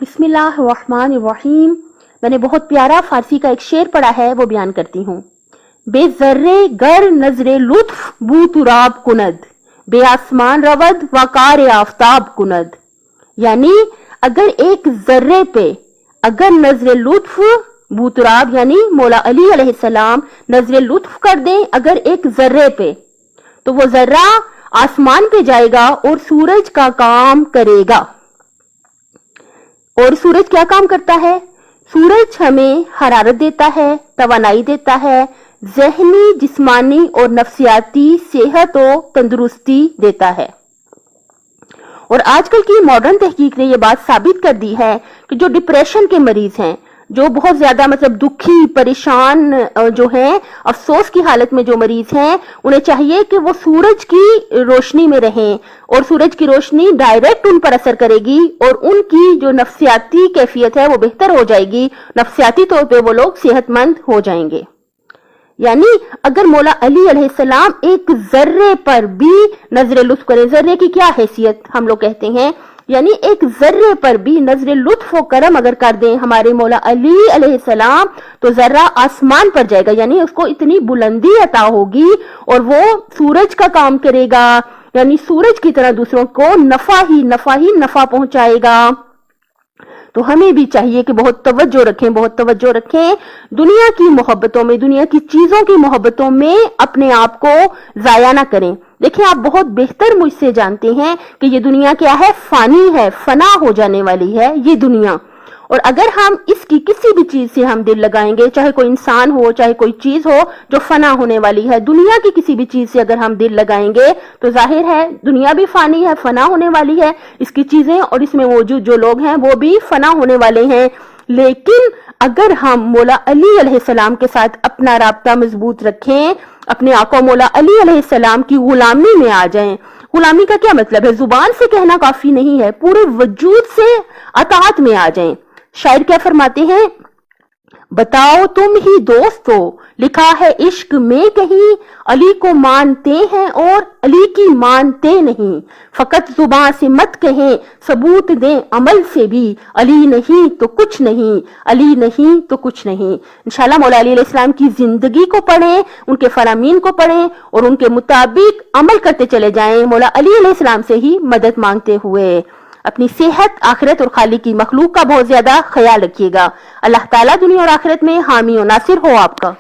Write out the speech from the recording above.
बिस्मिल्लाहिर्रहमानिर्रहीम। मैंने बहुत प्यारा फारसी का एक शेर पढ़ा है, वो बयान करती हूँ। बेजर्रे गर नजरे लुत्फ बू तुराब कुनद, बे आसमान रवद वकार आफ्ताब कुनद। यानी अगर एक जर्रे पे अगर नजरे लुत्फ बू तुराब यानी मौला अली अलैहिस्सलाम नजरे लुत्फ कर दें अगर एक जर्रे पे, तो वो जर्रा आसमान पे जाएगा और सूरज का काम करेगा। और सूरज क्या काम करता है? सूरज हमें हरारत देता है, तवानाई देता है, ज़हनी, जिस्मानी और नफ्सियाती सेहत और तंदुरुस्ती देता है। और आजकल की मॉडर्न तहकीक ने यह बात साबित कर दी है कि जो डिप्रेशन के मरीज हैं, जो बहुत ज्यादा दुखी परेशान जो हैं, अफसोस की हालत में जो मरीज हैं, उन्हें चाहिए कि वो सूरज की रोशनी में रहें और सूरज की रोशनी डायरेक्ट उन पर असर करेगी और उनकी जो नफ्सियाती कैफियत है वो बेहतर हो जाएगी, नफ्सियाती तौर पे वो लोग सेहतमंद हो जाएंगे। यानी अगर मौला अली अलैहिस्सलाम एक जर्रे पर भी नजर लुत्फ करें, जर्रे की क्या हैसियत हम लोग कहते हैं, यानी एक जर्रे पर भी नजर लुत्फ व करम अगर कर दें हमारे मौला अली अलैहिस्सलाम, तो जर्रा आसमान पर जाएगा, यानी उसको इतनी बुलंदी अता होगी और वो सूरज का काम करेगा, यानी सूरज की तरह दूसरों को नफा ही नफा पहुंचाएगा। तो हमें भी चाहिए कि बहुत तवज्जो रखें दुनिया की मोहब्बतों में, दुनिया की चीजों की मोहब्बतों में अपने आप को जाया ना करें। देखिए, आप बहुत बेहतर मुझसे जानते हैं कि ये दुनिया क्या है, फानी है, फना हो जाने वाली है ये दुनिया। और अगर हम इसकी किसी भी चीज से हम दिल लगाएंगे, चाहे कोई इंसान हो, चाहे कोई चीज हो जो फना होने वाली है, दुनिया की किसी भी चीज से अगर हम दिल लगाएंगे तो जाहिर है दुनिया भी फानी है, फना होने वाली है, इसकी चीजें और इसमें मौजूद जो लोग हैं वो भी फना होने वाले हैं। लेकिन अगर हम मौला अली अलैहिस्सलाम के साथ अपना राब्ता मजबूत रखें, अपने आका मौला अली अलैहिस्सलाम की गुलामी में आ जाएं। गुलामी का क्या मतलब है? जुबान से कहना काफी नहीं है, पूरे वजूद से अताअत में आ जाएं। शायर क्या फरमाते हैं? बताओ तुम ही दोस्त हो, लिखा है इश्क में कहीं, अली को मानते हैं और अली की मानते नहीं। फकत जुबान से मत कहें, सबूत दें अमल से भी, अली नहीं तो कुछ नहीं, अली नहीं तो कुछ नहीं। इंशाल्लाह मौला अली अलैहिस्सलाम की जिंदगी को पढ़ें, उनके फरामीन को पढ़ें और उनके मुताबिक अमल करते चले जाएं, मौला अली अलैहिस्सलाम से ही मदद मांगते हुए। अपनी सेहत, आखिरत और खाली की मखलूक का बहुत ज्यादा ख्याल रखिएगा। अल्लाह ताला दुनिया और आखिरत में हामी और नासिर हो आपका।